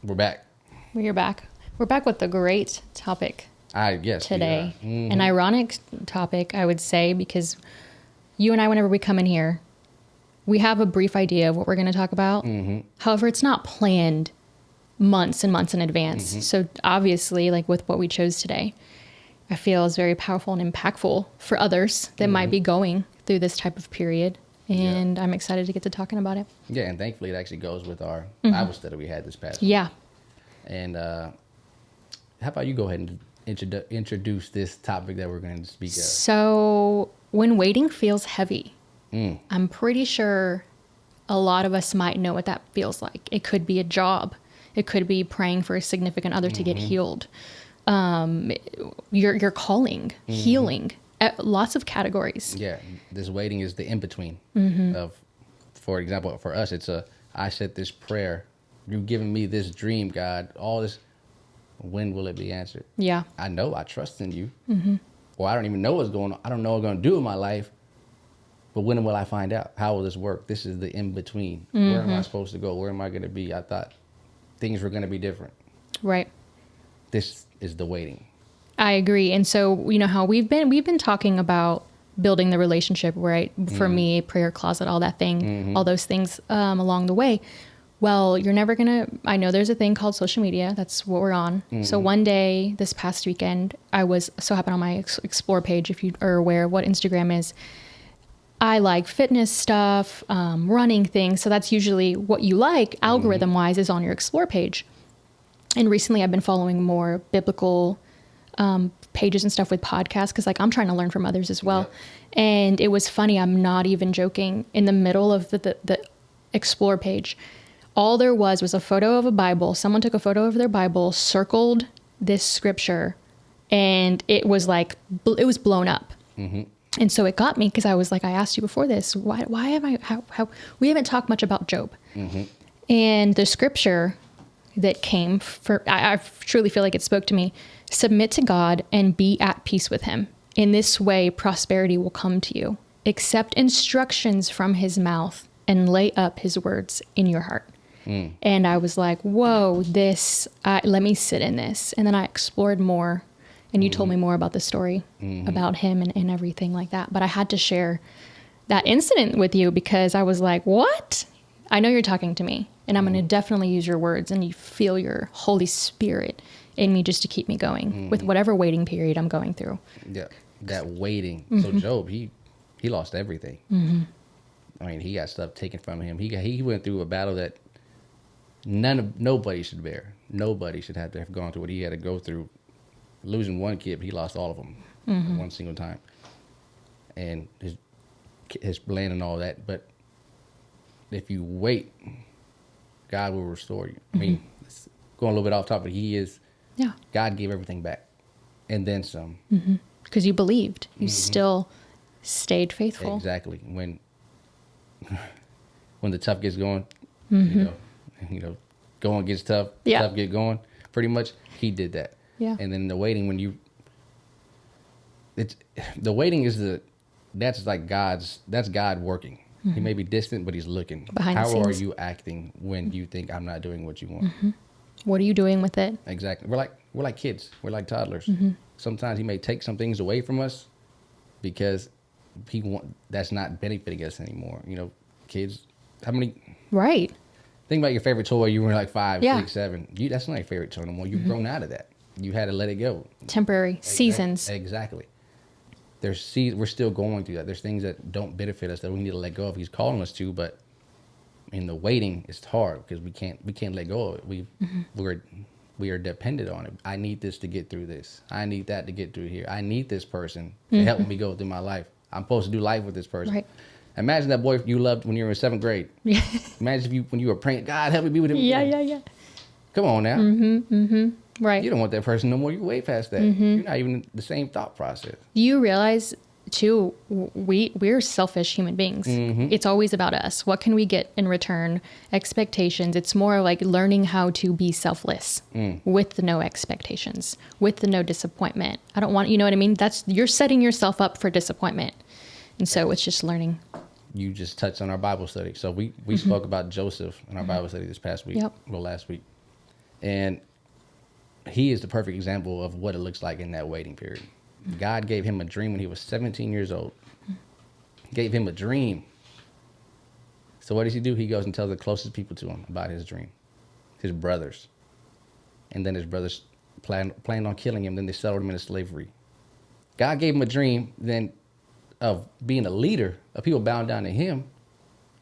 We're back. We're back. We're back with a great topic Yes, today. An ironic topic, I would say, because you and I, whenever we come in here, we have a brief idea of what we're going to talk about. However, it's not planned months and months in advance. So obviously, like with what we chose today, I feel is very powerful and impactful for others that might be going through this type of period. And I'm excited to get to talking about it. Yeah, and thankfully it actually goes with our Bible study we had this past week. Yeah. And how about you go ahead and introduce this topic that we're going to speak of? So when waiting feels heavy, I'm pretty sure a lot of us might know what that feels like. It could be a job. It could be praying for a significant other to get healed. Your calling, healing, lots of categories. Yeah, this waiting is the in-between of, for example, for us, it's I said this prayer, you've given me this dream, God, all this, when will it be answered? Yeah. I know, I trust in you. Or I don't even know what's going on. I don't know what I'm going to do in my life, but when will I find out? How will this work? This is the in-between. Where am I supposed to go? Where am I going to be? I thought things were going to be different. Right. This is the waiting. I agree. And so, you know how we've been talking about building the relationship, right? For me, prayer closet, all that thing, all those things along the way. Well, you're never going to, I know there's a thing called social media. That's what we're on. So one day this past weekend, I was so happened on my explore page, if you are aware of what Instagram is, I like fitness stuff, running things. So that's usually what you like algorithm wise is on your explore page. And recently I've been following more biblical pages and stuff with podcasts because like I'm trying to learn from others as well. Yeah. And it was funny. I'm not even joking. In the middle of the explore page, all there was a photo of a Bible. Someone took a photo of their Bible, circled this scripture, and it was like, it was blown up. And so it got me because I was like, I asked you before this, why have I, how we haven't talked much about Job. And the scripture that came for, I truly feel like it spoke to me. Submit to God and be at peace with him. In this way, prosperity will come to you. Accept instructions from his mouth and lay up his words in your heart. And I was like, whoa, let me sit in this. And then I explored more. And you told me more about the story about him and everything like that. But I had to share that incident with you because I was like, what? I know you're talking to me. And I'm going to definitely use your words. And you feel your Holy Spirit in me just to keep me going with whatever waiting period I'm going through. Yeah, that waiting. So Job, he lost everything. I mean, he got stuff taken from him. He went through a battle that nobody should bear. Nobody should have to have gone through what he had to go through. Losing one kid, he lost all of them at one single time. And his land and all that. But if you wait, God will restore you. I mean, going a little bit off topic, God gave everything back and then some. Because you believed. You still stayed faithful. Exactly. When the tough gets going, you know, going gets tough, tough get going. Pretty much, he did that. Yeah. And then the waiting, the waiting is that's God working. He may be distant, but he's looking. Behind the How scenes. are you acting when you think I'm not doing what you want? What are you doing with it? Exactly. We're like kids. We're like toddlers. Sometimes he may take some things away from us because that's not benefiting us anymore. You know, kids, how many? Right. Think about your favorite toy. You were like 5, 6, 7. That's not your favorite toy anymore. You've grown out of that. You had to let it go. Temporary seasons. Exactly. We're still going through that. There's things that don't benefit us that we need to let go of. He's calling us to, but in the waiting, it's hard because we can't let go of it. We are dependent on it. I need this to get through this. I need that to get through here. I need this person to help me go through my life. I'm supposed to do life with this person. Right. Imagine that boy you loved when you were in 7th grade. Yeah. Imagine when you were praying, God, help me be with him. Yeah. Come on now. Right. You don't want that person no more. You're way past that. You're not even in the same thought process. You realize, too, we're selfish human beings. It's always about us. What can we get in return? Expectations. It's more like learning how to be selfless with the no expectations, with the no disappointment. I don't want, you know what I mean? You're setting yourself up for disappointment. And so it's just learning. You just touched on our Bible study. So we spoke about Joseph in our Bible study this past week, well, last week. And he is the perfect example of what it looks like in that waiting period. God gave him a dream when he was 17 years old. Gave him a dream. So what does he do? He goes and tells the closest people to him about his dream. His brothers. And then his brothers planned on killing him. Then they sold him into slavery. God gave him a dream then of being a leader, of people bowing down to him.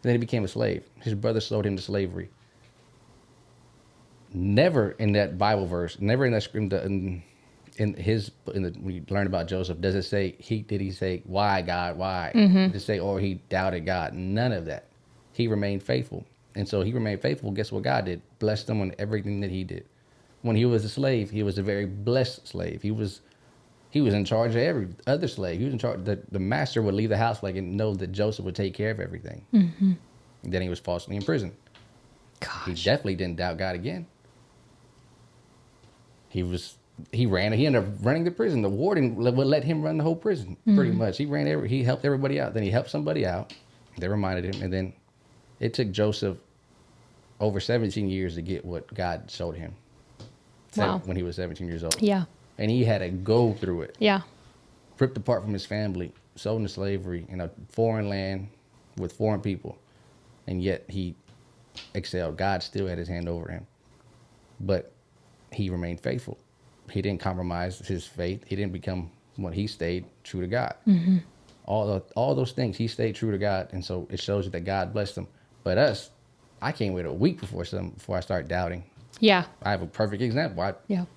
Then he became a slave. His brothers sold him to slavery. Never in that Bible verse, never in that script, when you learn about Joseph, does it say did he say, why God, why? Did it say, or he doubted God? None of that. He remained faithful. And so he remained faithful. Guess what God did? Blessed him on everything that he did. When he was a slave, he was a very blessed slave. He was in charge of every other slave. He was in charge. The master would leave the house and know that Joseph would take care of everything. And then he was falsely imprisoned. Gosh. He definitely didn't doubt God again. He ended up running the prison. The warden would let him run the whole prison, pretty much. He helped everybody out. Then he helped somebody out. They reminded him. And then it took Joseph over 17 years to get what God showed him. Wow. When he was 17 years old. Yeah. And he had to go through it. Yeah. Ripped apart from his family, sold into slavery in a foreign land with foreign people. And yet he excelled. God still had his hand over him. But he remained faithful. He didn't compromise his faith. He didn't become he stayed true to God. All those things, he stayed true to God. And so it shows you that God blessed him. But us, I can't wait a week before I start doubting. Yeah. I have a perfect example.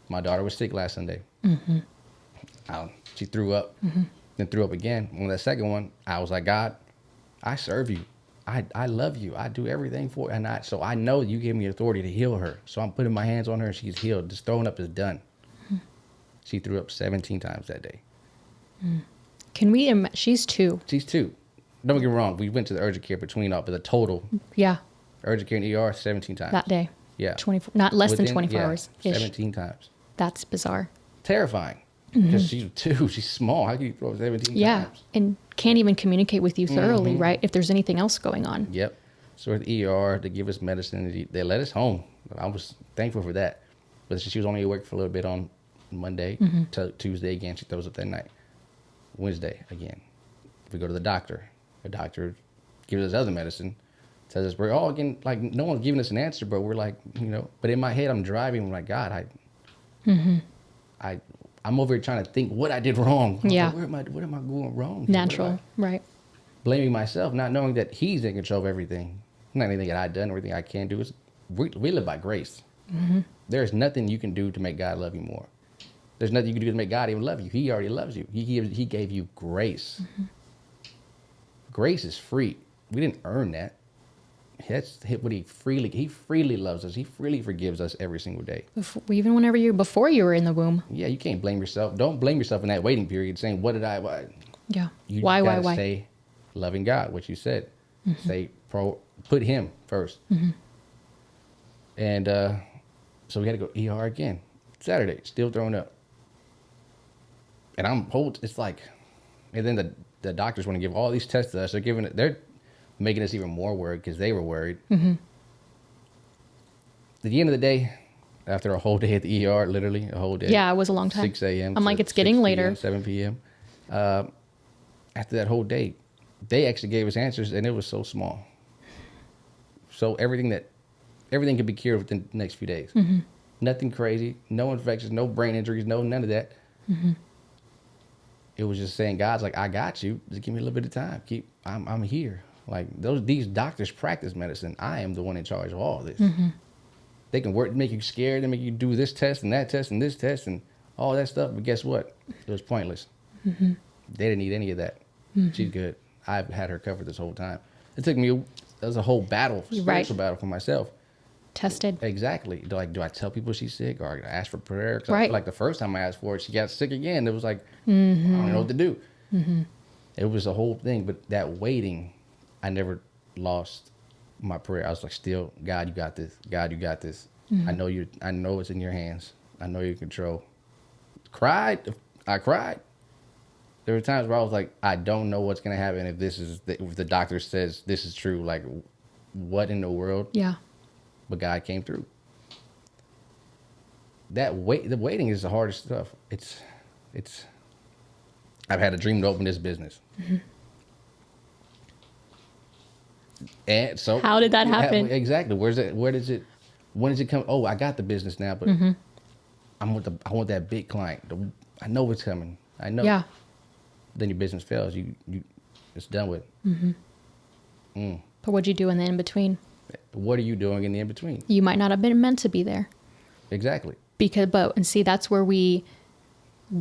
My daughter was sick last Sunday. She threw up, then threw up again. On the second one, I was like, God, I serve you. I love you. I do everything for you. So I know you gave me authority to heal her. So I'm putting my hands on her and she's healed. Just throwing up is done. She threw up 17 times that day. Can we she's 2. She's 2. Don't get me wrong. We went to the urgent care but the total. Yeah. Urgent care in ER 17 times. That day. Yeah. 24, not less than 24 hours. 17 times. That's bizarre. Terrifying. Because she's 2. She's small. How can you throw up 17 times? Yeah. And can't even communicate with you thoroughly, right? If there's anything else going on. Yep. So at the ER, they give us medicine. They let us home. I was thankful for that. But she was only at work for a little bit on Monday. Tuesday again, she throws up that night. Wednesday again. We go to the doctor. The doctor gives us other medicine. Says us, we're all getting, no one's giving us an answer, but we're but in my head, I'm driving. I'm like, God, I'm over here trying to think what I did wrong. Yeah. Like, what am I going wrong? Natural, right. Blaming myself, not knowing that he's in control of everything. Not anything that I've done, everything I can do. We live by grace. There's nothing you can do to make God love you more. There's nothing you can do to make God even love you. He already loves you. He gave you grace. Grace is free. We didn't earn that. That's what he freely loves us. He freely forgives us every single day. Even before you were in the womb. Yeah, you can't blame yourself. Don't blame yourself in that waiting period saying, what did I, why? Yeah. You why? Stay loving God, what you said. Put him first. And so we had to go ER again. Saturday, still throwing up. And and then the doctors want to give all these tests to us. They're making us even more worried because they were worried. At the end of the day, after a whole day at the ER, literally a whole day. Yeah, it was a long time. 6 a.m. I'm like, it's getting later. 7 p.m. After that whole day, they actually gave us answers, and it was so small. So everything could be cured within the next few days. Nothing crazy, no infections, no brain injuries, none of that. It was just saying, God's like, I got you. Just give me a little bit of time. I'm here. Like these doctors practice medicine. I am the one in charge of all this. They can make you scared. They make you do this test and that test and this test and all that stuff. But guess what? It was pointless. They didn't need any of that. She's good. I've had her covered this whole time. It took me. That was a whole battle, spiritual battle for myself. Tested. Exactly. Do I tell people she's sick or I ask for prayer? Cause right. The first time I asked for it, she got sick again. It was like, I don't know what to do. It was a whole thing. But that waiting, I never lost my prayer. I was like, still, God, you got this. God, you got this. I know it's in your hands. I know you're in control. I cried. There were times where I was like, I don't know what's going to happen if the doctor says this is true. Like, what in the world? Yeah. But God came through. the waiting is the hardest stuff. I've had a dream to open this business. Mm-hmm. And so how did that happen? Exactly. When does it come? Oh, I got the business now, but mm-hmm. I want that big client. I know what's coming. I know. Yeah. Then your business fails. It's done with. Mm-hmm. But what'd you do in the in-between? What are you doing in the in-between? You might not have been meant to be there. Exactly. And see, that's where we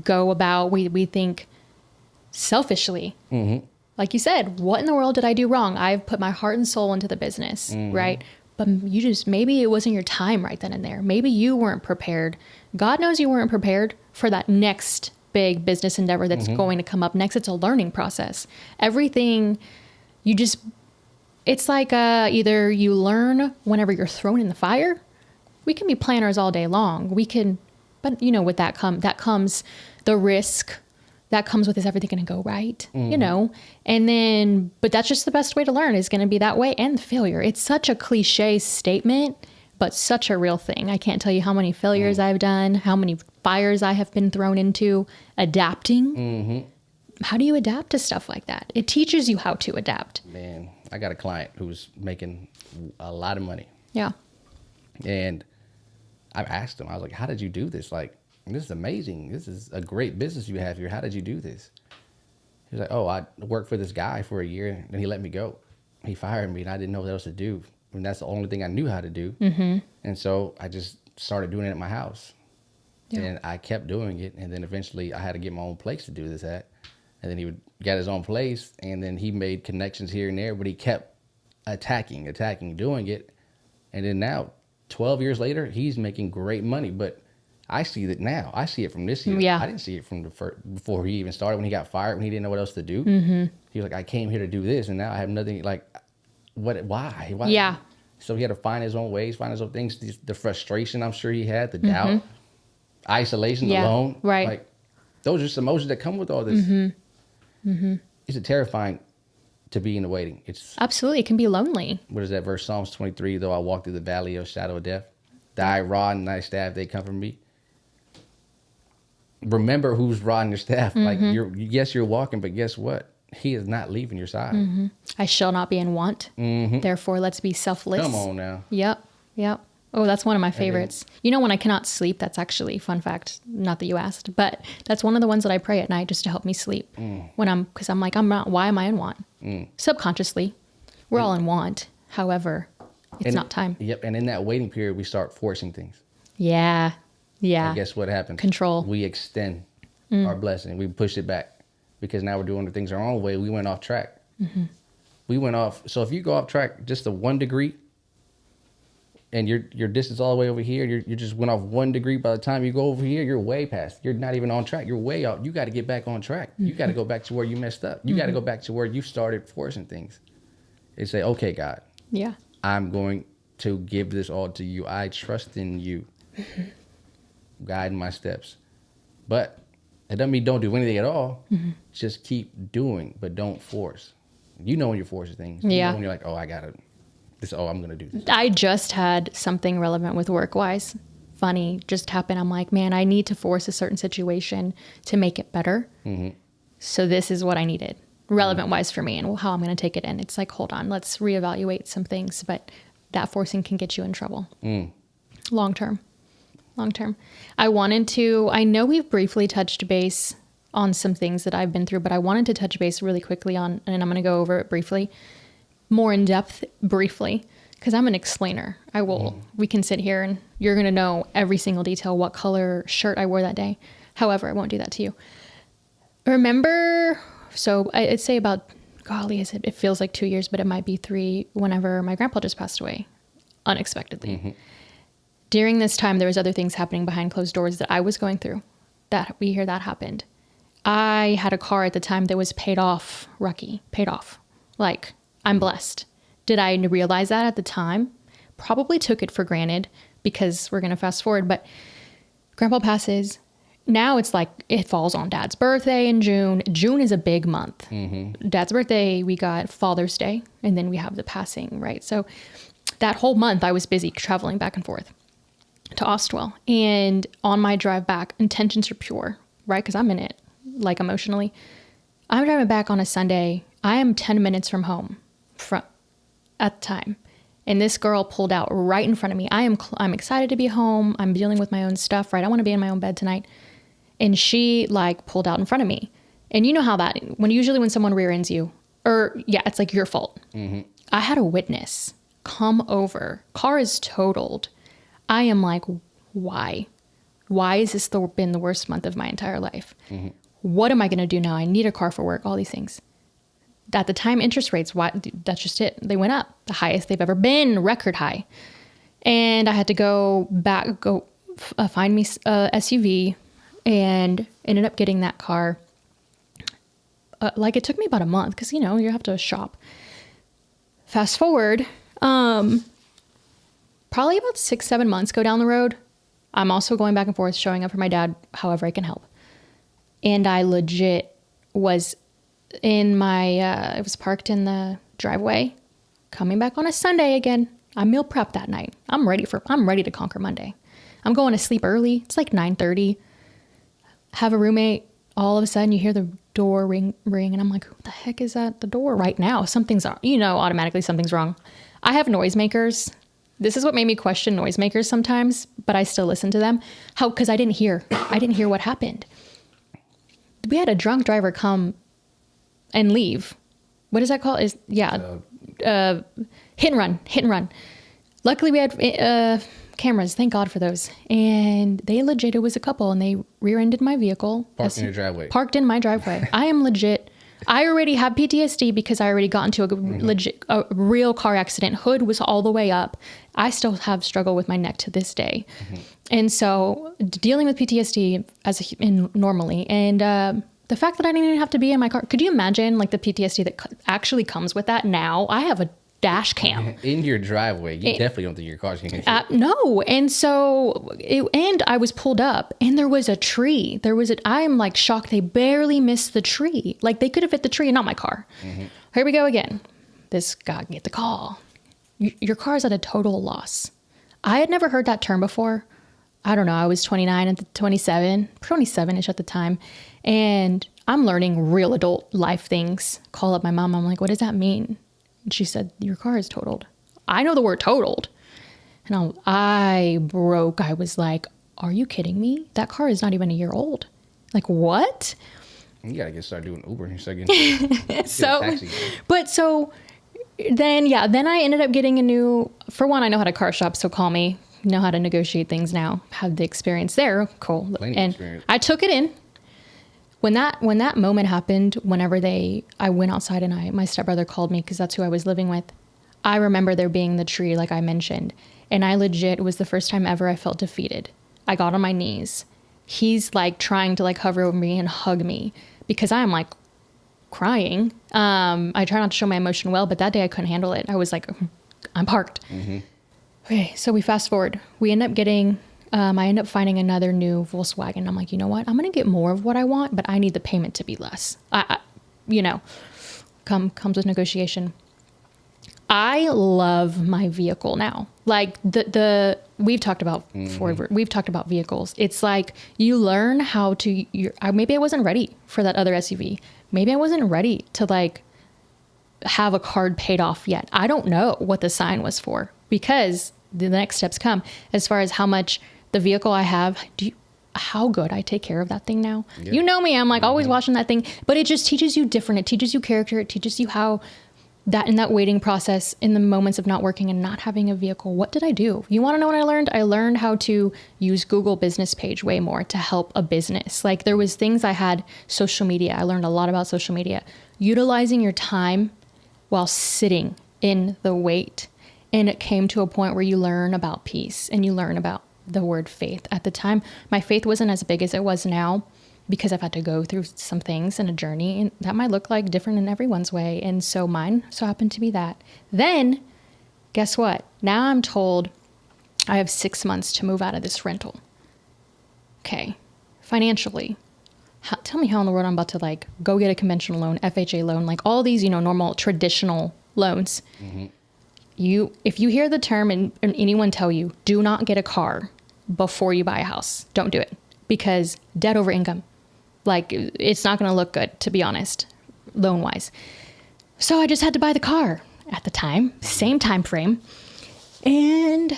go about, we think selfishly. Mm-hmm. Like you said, what in the world did I do wrong? I've put my heart and soul into the business, right? But maybe it wasn't your time right then and there. Maybe you weren't prepared. God knows you weren't prepared for that next big business endeavor that's going to come up next. It's a learning process. Everything, it's like either you learn whenever you're thrown in the fire. We can be planners all day long. But with that comes the risk. That comes with, is everything going to go right? And then, but that's just the best way to learn, is going to be that way, and failure. It's such a cliche statement, but such a real thing. I can't tell you how many failures I've done, how many fires I have been thrown into, adapting. How do you adapt to stuff like that? It teaches you how to adapt. Man, I got a client who's making a lot of money. Yeah. And I asked him, I was like, how did you do this? Like, this is amazing. This is a great business you have here. How did you do this? He was like, oh, I worked for this guy for a year, and he let me go. He fired me, and I didn't know what else to do. And that's the only thing I knew how to do. Mm-hmm. And so I just started doing it at my house. Yeah. And I kept doing it. And then eventually I had to get my own place to do this at. And then he got his own place, and then he made connections here and there, but he kept attacking, doing it. And then now, 12 years later, he's making great money. But I see that now. I see it from this year. Yeah. I didn't see it from before he even started, when he got fired, when he didn't know what else to do. Mm-hmm. He was like, I came here to do this, and now I have nothing. Like, why? Yeah. So he had to find his own ways, find his own things. The frustration I'm sure he had, the doubt, isolation, alone. Right. Like, those are some emotions that come with all this. Mm-hmm. Mm-hmm. It's terrifying to be in the waiting. It's absolutely, it can be lonely. What is that verse? Psalms 23, though I walk through the valley of shadow of death, thy rod and thy staff, they comfort me. Remember who's rod and your staff. Like, you're walking, but guess what? He is not leaving your side. Mm-hmm. I shall not be in want. Mm-hmm. Therefore, let's be selfless. Come on now. Yep. Oh, that's one of my favorites. When I cannot sleep, that's actually, fun fact, not that you asked, but that's one of the ones that I pray at night just to help me sleep. Because I'm like, why am I in want? Subconsciously, we're all in want. However, it's not time. Yep. And in that waiting period, we start forcing things. Yeah. And guess what happens? Control. We extend our blessing. We push it back because now we're doing the things our own way. We went off track. Mm-hmm. We went off. So if you go off track just a 1 degree, and your distance all the way over here, you just went off 1 degree. By the time you go over here, you're way past. You're not even on track. You're way out. You got to get back on track. Mm-hmm. You got to go back to where you messed up. You got to go back to where you started forcing things. And say, okay, God. Yeah. I'm going to give this all to you. I trust in you. Guide my steps. But it doesn't mean don't do anything at all. Mm-hmm. Just keep doing, but don't force. You know when you're forcing things. You know when you're like, oh, I got to. I'm going to do this. I just had something relevant with work-wise. Funny, just happened. I'm like, man, I need to force a certain situation to make it better. Mm-hmm. So this is what I needed, relevant-wise for me, and how I'm going to take it in. It's like, hold on, let's reevaluate some things. But that forcing can get you in trouble. Long term. I know we've briefly touched base on some things that I've been through, but I wanted to touch base really quickly on, and I'm going to go over it briefly. More in depth briefly, because I'm an explainer. We can sit here and you're going to know every single detail, what color shirt I wore that day. However, I won't do that to you. Remember, so I'd say about, golly, it feels like 2 years, but it might be 3, whenever my grandpa just passed away unexpectedly. Mm-hmm. During this time, there was other things happening behind closed doors that I was going through, that happened. I had a car at the time that was paid off. Like, I'm blessed. Did I realize that at the time? Probably took it for granted, because we're going to fast forward, but Grandpa passes. Now it's like it falls on Dad's birthday in June. June is a big month. Mm-hmm. Dad's birthday, we got Father's Day, and then we have the passing, right? So that whole month I was busy traveling back and forth. to Ostwell. And on my drive back, intentions are pure, right? Because I'm in it, like emotionally. I'm driving back on a Sunday. I am 10 minutes from home at the time. And this girl pulled out right in front of me. I'm excited to be home. I'm dealing with my own stuff, right? I want to be in my own bed tonight. And she like pulled out in front of me. And you know how that, usually when someone rear ends you, it's like your fault. Mm-hmm. I had a witness come over. Car is totaled. I am like, why? Why has this been the worst month of my entire life? Mm-hmm. What am I going to do now? I need a car for work, all these things. At the time, interest rates, that's just it. They went up, the highest they've ever been, record high. And I had to go find me a SUV, and ended up getting that car. It took me about a month because, you have to shop. Fast forward, probably about 6-7 months go down the road. I'm also going back and forth, showing up for my dad however I can help. And I legit was in it was parked in the driveway, coming back on a Sunday again. I meal prepped that night. I'm ready to conquer Monday. I'm going to sleep early. It's like 9:30. Have a roommate. All of a sudden you hear the door ring, and I'm like, who the heck is at the door right now? Automatically something's wrong. I have noisemakers. This is what made me question noisemakers sometimes, but I still listen to them. Because I didn't hear what happened. We had a drunk driver come and leave. What is that called? Hit and run. Luckily we had cameras. Thank God for those. And it was a couple, and they rear-ended my vehicle. Parked in your driveway. Parked in my driveway. I am legit. I already have PTSD because I already got into a real car accident. Hood was all the way up. I still have struggle with my neck to this day. Mm-hmm. And so dealing with PTSD normally, and the fact that I didn't even have to be in my car. Could you imagine the PTSD that actually comes with that? Now I have a dash cam in your driveway. You definitely don't think your car's going to no. And so, and I was pulled up, and there was a tree. I'm like shocked. They barely missed the tree. Like they could have hit the tree and not my car. Mm-hmm. Here we go again. This guy get the call. Your car's at a total loss. I had never heard that term before. I don't know. I was 29 and 27-ish at the time. And I'm learning real adult life things. Call up my mom. I'm like, what does that mean? And she said, your car is totaled. I know the word totaled. And I broke. I was like, are you kidding me? That car is not even a year old. Like, what? You got to start doing Uber in a second. Then I ended up getting for one, I know how to car shop, so call me. Know how to negotiate things now. Have the experience there. Cool. Experience. I took it in. When that moment happened, whenever I went outside and my stepbrother called me because that's who I was living with. I remember there being the tree, like I mentioned, and it was the first time ever I felt defeated. I got on my knees. He's like trying to like hover over me and hug me because I'm like crying. I try not to show my emotion well, but that day I couldn't handle it. I was like, I'm parked. Mm-hmm. Okay, so we fast forward. We end up getting. I end up finding another new Volkswagen. I'm like, you know what? I'm going to get more of what I want, but I need the payment to be less. Comes with negotiation. I love my vehicle now. Like we've talked about Ford. We've talked about vehicles. It's like you learn how to. Maybe I wasn't ready for that other SUV. Maybe I wasn't ready to like have a card paid off yet. I don't know what the sign was for because the next steps come as far as how much. The vehicle I have, how good I take care of that thing now. Yeah. You know me, I'm like always watching that thing, but it just teaches you different. It teaches you character. It teaches you how that in that waiting process, in the moments of not working and not having a vehicle, what did I do? You want to know what I learned? I learned how to use Google Business Page way more to help a business. Like there was things I had, social media. I learned a lot about social media, utilizing your time while sitting in the wait. And it came to a point where you learn about peace and you learn about the word faith. At the time, my faith wasn't as big as it was now because I've had to go through some things in a journey, and that might look like different in everyone's way. And so mine so happened to be that. Then guess what? Now I'm told I have 6 months to move out of this rental. Okay. Financially, tell me how in the world I'm about to like go get a conventional loan, FHA loan, like all these, normal traditional loans. Mm-hmm. If you hear the term and anyone tell you, do not get a car, before you buy a house. Don't do it, because debt over income, like, it's not going to look good, to be honest, loan wise. So I just had to buy the car at the time, same time frame, and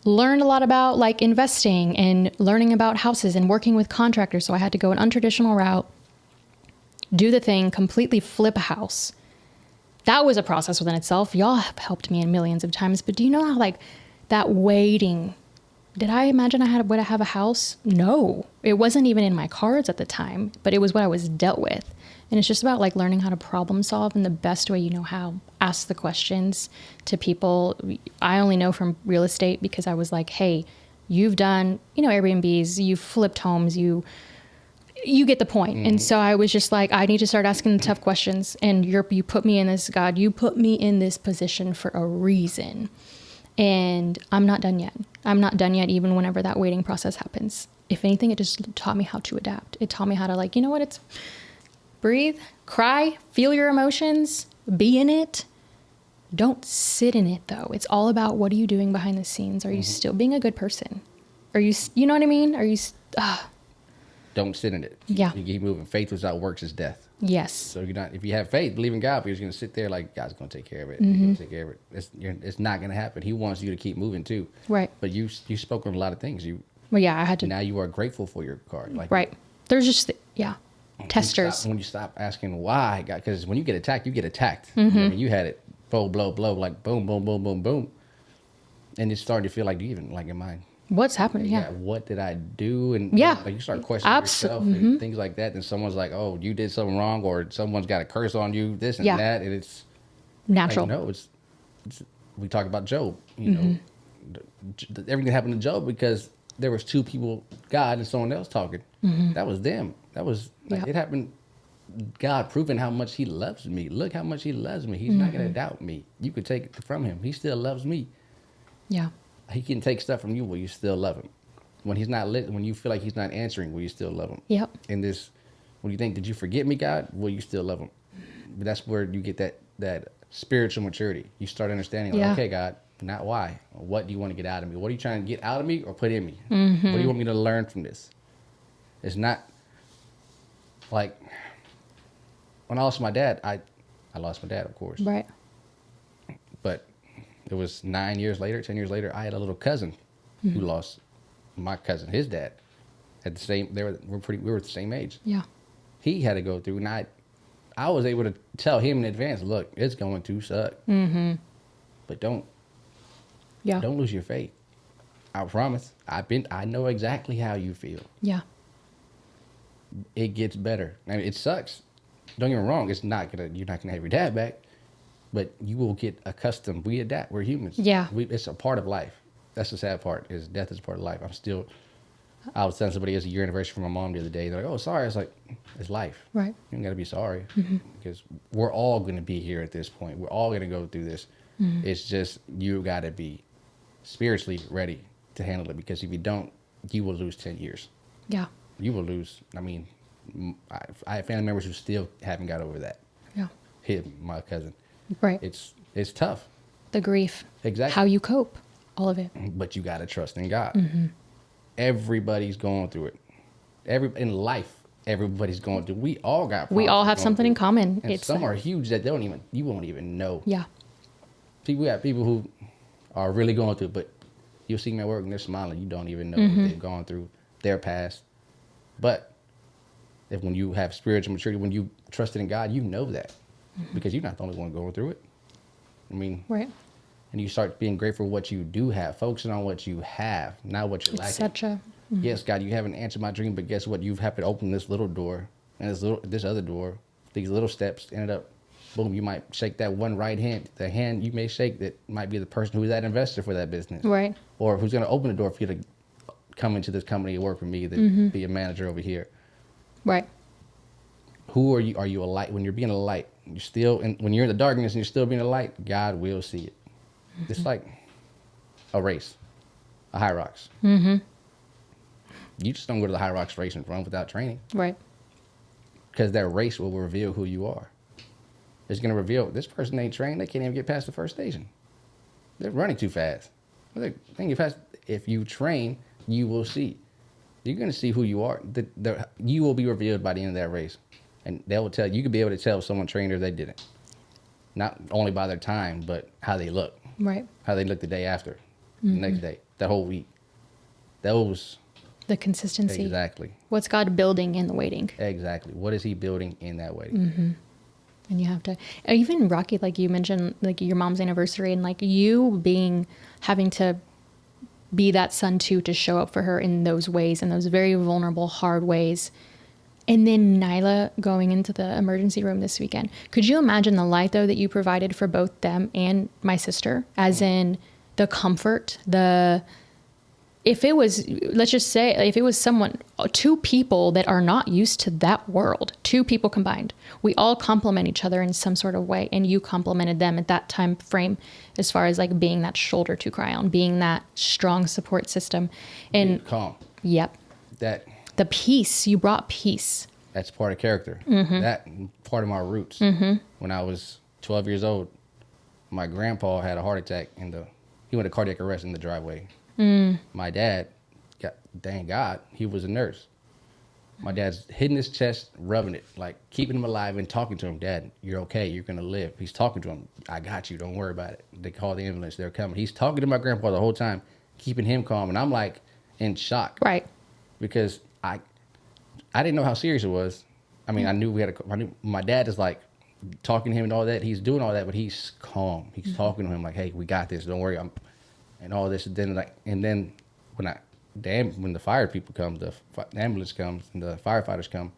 learned a lot about like investing and learning about houses and working with contractors. So I had to go an untraditional route, do the thing, completely flip a house. That was a process within itself. Y'all have helped me in millions of times, but do you know how like that waiting, did I imagine would I have a house? No, it wasn't even in my cards at the time, but it was what I was dealt with. And it's just about like learning how to problem solve in the best way you know how. Ask the questions to people. I only know from real estate because I was like, hey, you've done, Airbnbs, you've flipped homes, you get the point. Mm-hmm. And so I was just like, I need to start asking the tough questions. And you put me in this, God, you put me in this position for a reason. And I'm not done yet. I'm not done yet, even whenever that waiting process happens. If anything, it just taught me how to adapt. It taught me how to like, it's breathe, cry, feel your emotions, be in it. Don't sit in it though. It's all about what are you doing behind the scenes? Are you still being a good person? Are you know what I mean? Are you, Don't sit in it. Yeah. You keep moving. Faith without works is death. Yes. So if you have faith, believe in God, but you're going to sit there like God's going to take care of it. He's going to take care of it. It's not going to happen. He wants you to keep moving too. Right. But you spoke on a lot of things. Well, yeah, I had to. Now you are grateful for your car. Like, right. There's just, testers. When you stop asking why, God, because when you get attacked, you get attacked. Mm-hmm. I mean, you had it blow, like boom, boom, boom, boom, boom. And it's starting to feel like, am I? What's happening? Yeah. What did I do? And like you start questioning yourself and things like that. And someone's like, oh, you did something wrong, or someone's got a curse on you, this and that. And it's natural. Like, no, it's we talk about Job, everything happened to Job because there was two people, God and someone else talking. Mm-hmm. That was them. That was it happened. God proving how much he loves me. Look how much he loves me. He's not going to doubt me. You could take it from him. He still loves me. Yeah. He can take stuff from you, will you still love him? When he's not when you feel like he's not answering, will you still love him? Yep. In this, when you think, did you forget me, God? Will you still love him? But that's where you get that spiritual maturity. You start understanding, like, okay, God, not why. What do you want to get out of me? What are you trying to get out of me or put in me? Mm-hmm. What do you want me to learn from this? It's not like when I lost my dad. I lost my dad, of course. Right. But it was 10 years later, I had a little cousin who lost my cousin, his dad. At the same, we were the same age. Yeah. He had to go through, and I was able to tell him in advance, look, it's going to suck. Mm-hmm. But don't lose your faith. I promise. I know exactly how you feel. Yeah. It gets better. I mean, it sucks. Don't get me wrong. You're not gonna have your dad back. But you will get accustomed. We adapt. We're humans. Yeah. It's a part of life. That's the sad part, is death is part of life. I was telling somebody, it's a year anniversary for my mom the other day. They're like, oh, sorry. I was like, it's life. Right. You don't got to be sorry. Mm-hmm. Because we're all going to be here at this point. We're all going to go through this. Mm-hmm. It's just, you got to be spiritually ready to handle it. Because if you don't, you will lose 10 years. Yeah. You will lose. I mean, I have family members who still haven't got over that. Yeah. My cousin. Right. It's tough. The grief. Exactly. How you cope. All of it. But you got to trust in God. Mm-hmm. Everybody's going through it. In life, everybody's going through. We all got problems. We all have something in common. And some are huge that you won't even know. Yeah. See, we have people who are really going through it, but you'll see them at work and they're smiling. You don't even know what they've gone through, their past. But when you have spiritual maturity, when you trusted in God, you know that. Because you're not the only one going through it. I mean, right. And you start being grateful for what you do have, focusing on what you have, not what you're lacking. Yes, God, you haven't answered my dream, but guess what? You've had to open this little door and this other door. These little steps ended up, boom, you might shake that one right hand. The hand you may shake that might be the person who's that investor for that business. Right. Or who's going to open the door for you to come into this company and work for me, to be a manager over here. Right. Who are you? Are you a light? When you're being a light, you're still, and when you're in the darkness and you're still being a light, God will see it. It's like a race, a high rocks. Mm-hmm. You just don't go to the high rocks race and run without training. Right. Because that race will reveal who you are. It's going to reveal, this person ain't trained. They can't even get past the first station. They're running too fast. They can get past. If you train, you will see. You're going to see who you are. You will be revealed by the end of that race. And they will tell you. You could be able to tell someone trained or they didn't. Not only by their time, but how they look. Right. How they look the day after, the next day, the whole week. Those. The consistency. Exactly. What's God building in the waiting? Exactly. What is he building in that waiting? Mm-hmm. And you have to, even Rocky, like you mentioned, like your mom's anniversary and like you having to be that son too, to show up for her in those ways, in those very vulnerable, hard ways. And then Nyla going into the emergency room this weekend. Could you imagine the light though that you provided for both them and my sister, as in the comfort, if it was, let's just say, if it was two people that are not used to that world, two people combined, we all complement each other in some sort of way. And you complimented them at that time frame, as far as like being that shoulder to cry on, being that strong support system. And calm. Yep. The peace, you brought peace. That's part of character. That part of my roots. When I was 12 years old, my grandpa had a heart attack he went to cardiac arrest in the driveway. My dad, thank God, he was a nurse. My dad's hitting his chest, rubbing it, like keeping him alive and talking to him. Dad, you're okay. You're going to live. He's talking to him. I got you. Don't worry about it. They call the ambulance. They're coming. He's talking to my grandpa the whole time, keeping him calm. And I'm like in shock. Right. Because I didn't know how serious it was. I mean, I knew my dad is like talking to him and all that. He's doing all that, but he's calm. He's talking to him like, hey, we got this. Don't worry. And all this. And then when the fire people come, the ambulance comes and the firefighters come,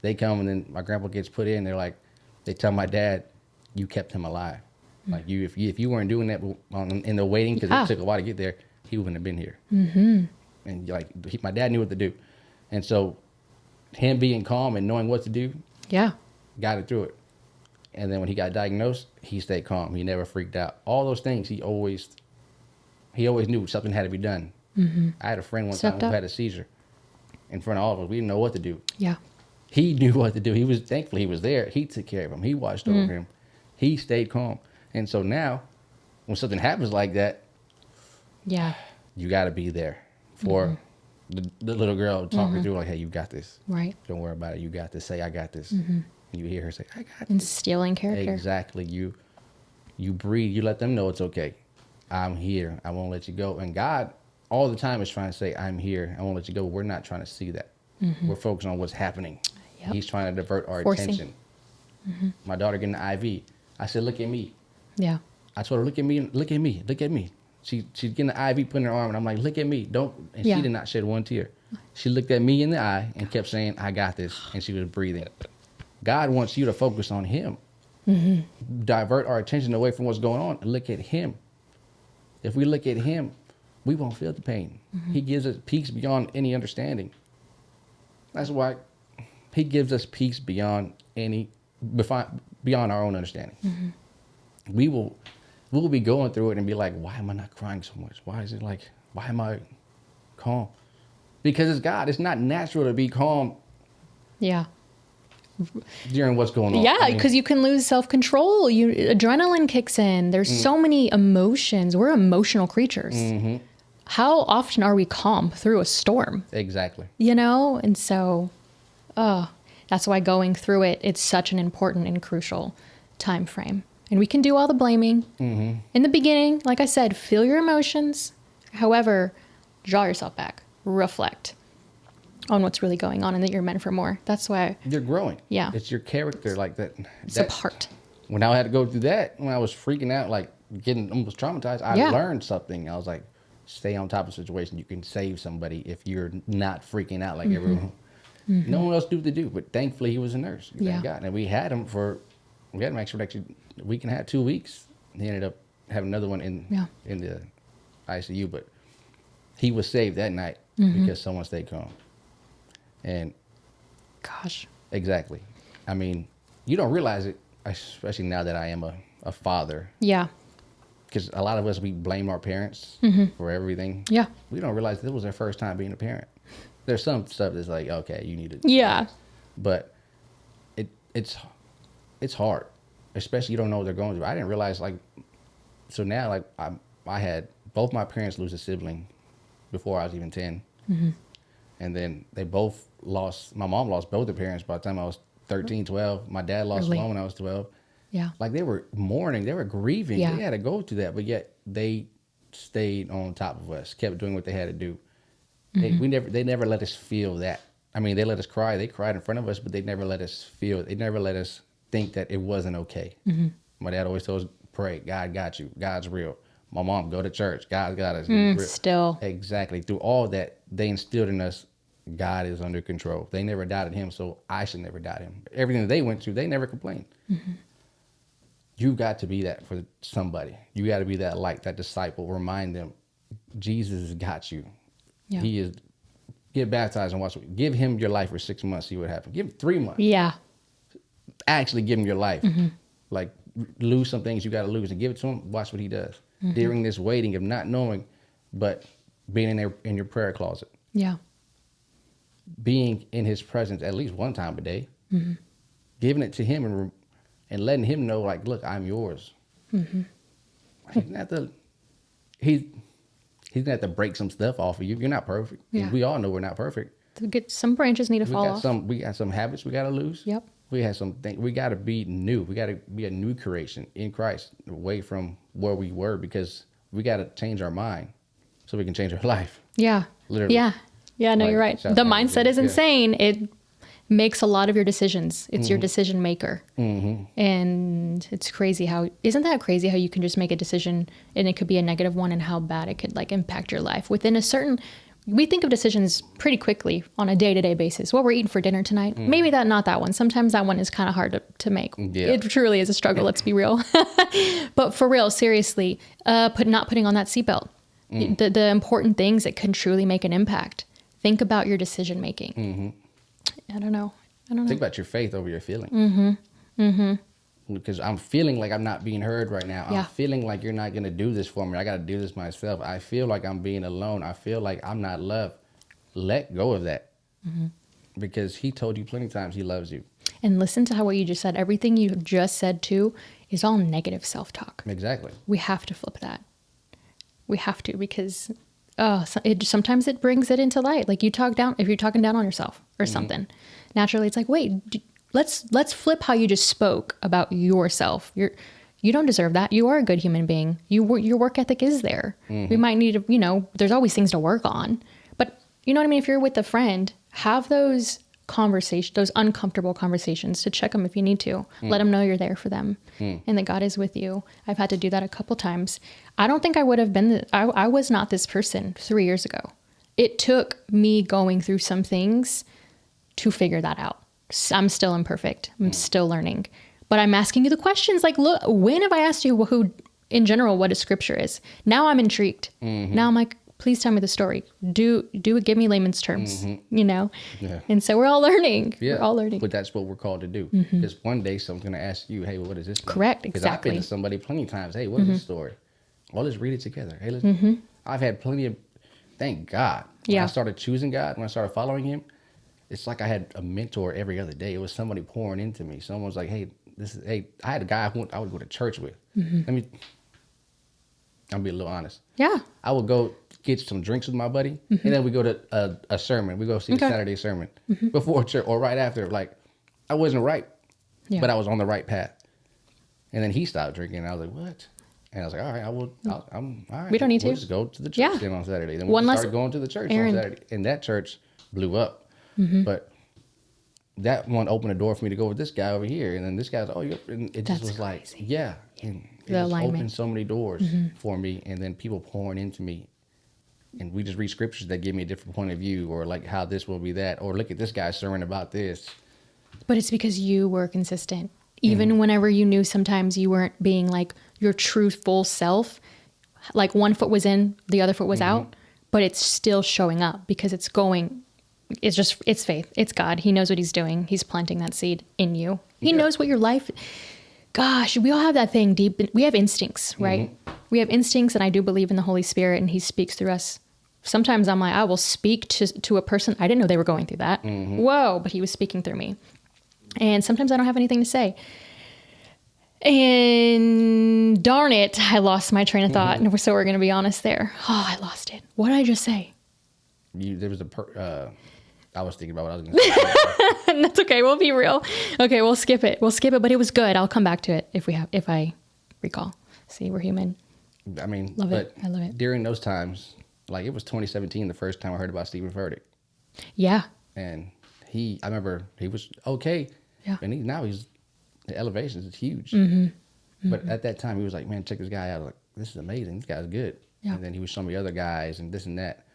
they come and then my grandpa gets put in. They tell my dad, you kept him alive. Like if you weren't doing that in the waiting, because it took a while to get there, he wouldn't have been here. And like my dad knew what to do. And so him being calm and knowing what to do, got it through it. And then when he got diagnosed, he stayed calm. He never freaked out. All those things, he always knew something had to be done. I had a friend one time who had a seizure in front of all of us. We didn't know what to do. Yeah. He knew what to do. Thankfully he was there. He took care of him. He watched over him. He stayed calm. And so now, when something happens like that, you got to be there for the little girl talking through like, hey, you got this. Right. Don't worry about it. You got this. Say, I got this. And you hear her say, I got this. Instilling character. Exactly. You breathe. You let them know it's okay. I'm here. I won't let you go. And God all the time is trying to say, I'm here. I won't let you go. We're not trying to see that. We're focused on what's happening. Yep. He's trying to divert our attention. My daughter getting an IV. I said, look at me. Yeah. I told her, look at me. Look at me. Look at me. She's getting an IV put in her arm. And I'm like, look at me. Don't. And she did not shed one tear. She looked at me in the eye and kept saying, I got this. And she was breathing. God wants you to focus on him. Divert our attention away from what's going on and look at him. If we look at him, we won't feel the pain. He gives us peace beyond any understanding. That's why he gives us peace beyond our own understanding. We'll be going through it and be like, why am I not crying so much? Why am I calm? Because it's God. It's not natural to be calm. Yeah. During what's going on. Yeah, because you can lose self-control. Adrenaline kicks in. There's so many emotions. We're emotional creatures. How often are we calm through a storm? Exactly. And so, that's why going through it's such an important and crucial time frame. And we can do all the blaming. In the beginning, like I said, feel your emotions. However, draw yourself back. Reflect on what's really going on and that you're meant for more. That's why you're growing. Yeah. It's your character like that. It's a part. When I had to go through that, when I was freaking out, like getting almost traumatized, I learned something. I was like, stay on top of the situation. You can save somebody if you're not freaking out like everyone. No one else knew what to do, but thankfully he was a nurse. Thank God. And we had him actually a week and a half, 2 weeks. He ended up having another one in the ICU, but he was saved that night because someone stayed calm. And gosh, exactly. I mean, you don't realize it, especially now that I am a father. Yeah. Because a lot of us, we blame our parents for everything. Yeah. We don't realize this was their first time being a parent. There's some stuff that's like, okay, you need to. Yeah. But it's hard, especially you don't know what they're going through. I didn't realize so now I had both my parents lose a sibling before I was even 10. And then they both lost, my mom lost both her parents by the time I was 13, 12. My dad lost one when I was 12. Yeah. Like they were mourning, they were grieving. Yeah. They had to go through that, but yet they stayed on top of us, kept doing what they had to do. They never let us feel that. I mean, they let us cry. They cried in front of us, but they never let us feel it. They never let us think that it wasn't okay. My dad always told us, pray, God got you. God's real. My mom, go to church. God got us. Still. Exactly. Through all that, they instilled in us, God is under control. They never doubted him, so I should never doubt him. Everything that they went through, they never complained. You got to be that for somebody. You got to be that light, that disciple. Remind them, Jesus has got you. Yeah. He is. Get baptized and watch. Give him your life for 6 months. See what happens. Give him 3 months. Yeah. Actually, give him your life. Like lose some things you got to lose and give it to him. Watch what he does during this waiting of not knowing, but being in there in your prayer closet. Yeah. Being in his presence at least one time a day, giving it to him and letting him know, like, look, I'm yours. He's gonna have to break some stuff off of you. You're not perfect. Yeah. We all know we're not perfect. Some branches need to fall off. We got some habits we got to lose. Yep. We have some things. We got to be new. We got to be a new creation in Christ, away from where we were, because we got to change our mind so we can change our life. Yeah. Literally. Yeah. Yeah, no, Like, you're right. The mindset is insane. It makes a lot of your decisions. It's your decision maker. And it's crazy isn't that crazy how you can just make a decision and it could be a negative one, and how bad it could like impact your life within a certain, we think of decisions pretty quickly on a day-to-day basis. What we're eating for dinner tonight, maybe not that one. Sometimes that one is kind of hard to make. Yeah. It truly is a struggle. Let's be real. But for real, seriously, not putting on that seatbelt, the important things that can truly make an impact. Think about your decision making. I don't know. Think about your faith over your feeling. Because I'm feeling like I'm not being heard right now. I'm feeling like you're not going to do this for me. I got to do this myself. I feel like I'm being alone. I feel like I'm not loved. Let go of that. Because he told you plenty of times he loves you. And listen to what you just said. Everything you just said too is all negative self-talk. Exactly. We have to flip that. We have to, because sometimes it brings it into light. Like if you're talking down on yourself or something, naturally it's like, wait, let's flip how you just spoke about yourself. You don't deserve that. You are a good human being. Your work ethic is there. We might need to, there's always things to work on, but you know what I mean? If you're with a friend, have those conversations, those uncomfortable conversations, to check them if you need to. Let them know you're there for them and that God is with you. I've had to do that a couple times. I don't think I would have been, I was not this person 3 years ago. It took me going through some things to figure that out. I'm still imperfect. I'm still learning, but I'm asking you the questions. Like, look, when have I asked you in general, what a scripture is? Now I'm intrigued. Now I'm like, please tell me the story. Do it. Give me layman's terms, Yeah. And so we're all learning. Yeah. We're all learning. But that's what we're called to do. Because one day someone's going to ask you, hey, what is this? Correct. Exactly. Because I've been to somebody plenty of times. Hey, what is this story? Well, let's read it together. Hey, I've had plenty of, thank God. When I started choosing God, when I started following him, it's like I had a mentor every other day. It was somebody pouring into me. Someone was like, hey, I had a guy I would go to church with. I'll be a little honest. Yeah. I would go get some drinks with my buddy, and then we go to a sermon. We go see the Saturday sermon before church or right after. Like, I wasn't right, but I was on the right path. And then he stopped drinking, and I was like, what? And I was like, all right, I'm all right. We don't need we'll to. just go to the church then on Saturday. Then we started going to the church on Saturday. And that church blew up. But that one opened a door for me to go with this guy over here. And then this guy's, and it just was crazy. Like, yeah. And it just opened so many doors for me. And then people pouring into me. And we just read scriptures that give me a different point of view, or like how this will be that, or look at this guy's sermon about this. But it's because you were consistent. Even whenever you knew sometimes you weren't being like your true full self, like one foot was in, the other foot was out, but it's still showing up because it's faith. It's God. He knows what he's doing. He's planting that seed in you. He knows what your life, gosh, we all have that thing deep. We have instincts, right? We have instincts, and I do believe in the Holy Spirit, and he speaks through us. Sometimes I'm like, I will speak to a person. I didn't know they were going through that. Whoa, but he was speaking through me. And sometimes I don't have anything to say. And darn it, I lost my train of thought. And so we're going to be honest there. Oh, I lost it. What did I just say? There was I was thinking about what I was going to say. That's okay. We'll be real. Okay, we'll skip it. But it was good. I'll come back to it if I recall. See, we're human. I mean, love it. I love it. During those times, like it was 2017, the first time I heard about Stephen Furtick. Yeah. And I remember he was okay. Yeah. And the elevations is huge. But at that time, he was like, man, check this guy out. Like, this is amazing. This guy's good. Yeah. And then he was showing me other guys and this and that.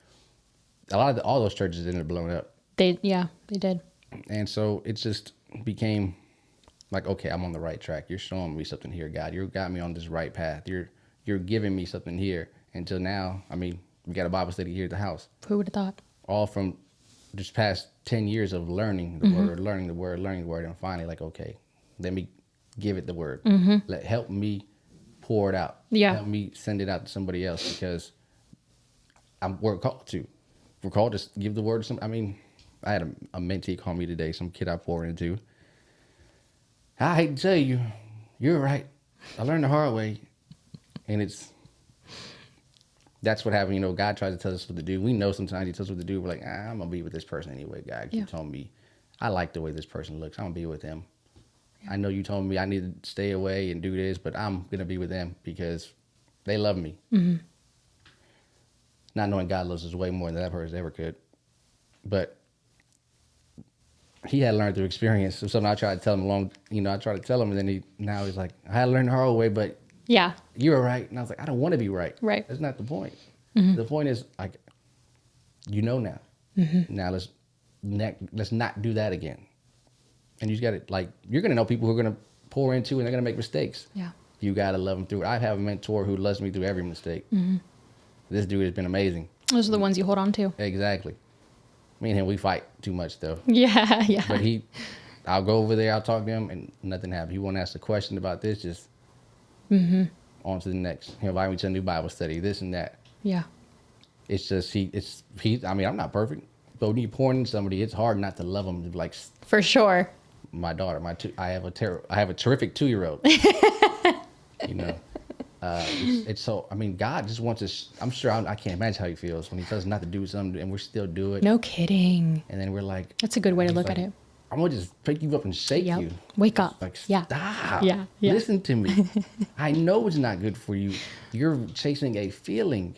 All those churches ended up blowing up. They did. And so it just became like, okay, I'm on the right track. You're showing me something here, God. You got me on this right path. You're giving me something here. Until now, I mean, we got a Bible study here at the house. Who would have thought? All from just past 10 years of learning the word, learning the word, and finally like, okay, let me give it the word. Help me pour it out. Yeah. Help me send it out to somebody else because we're called to. We're called to give the word to some. I mean, I had a mentee call me today, some kid I poured into. I hate to tell you, you're right. I learned the hard way. And that's what happened. You know, God tries to tell us what to do. We know sometimes he tells us what to do. We're like, I'm going to be with this person anyway, God. You told me, I like the way this person looks. I'm going to be with them. Yeah. I know you told me I need to stay away and do this, but I'm going to be with them because they love me. Not knowing God loves us way more than that person ever could. But he had learned through experience. So something I tried to tell him and then now he's like, I had to learn the hard way, but yeah, you were right. And I was like, I don't want to be right. Right. That's not the point. The point is, like, you know now. Now let's not do that again. And you just got to, like, you're going to know people who are going to pour into and they're going to make mistakes. Yeah. You got to love them through it. I have a mentor who loves me through every mistake. This dude has been amazing. Those are the ones you hold on to. Exactly. Me and him, we fight too much, though. Yeah. But I'll go over there, I'll talk to him, and nothing happens. He won't ask a question about this, just on to the next. He'll invite me to a new Bible study, this and that. Yeah. It's just, I mean, I'm not perfect, but when you pour into somebody, it's hard not to love them. Like, for sure. My daughter, I have a terrific 2-year-old. You know, it's so, I mean, God just wants us, I'm sure, I can't imagine how he feels when he tells us not to do something and we still do it. No kidding. And then we're like, that's a good way to look at it. I'm going to just pick you up and shake you. Wake up. Like, stop. Yeah. Listen to me. I know it's not good for you. You're chasing a feeling.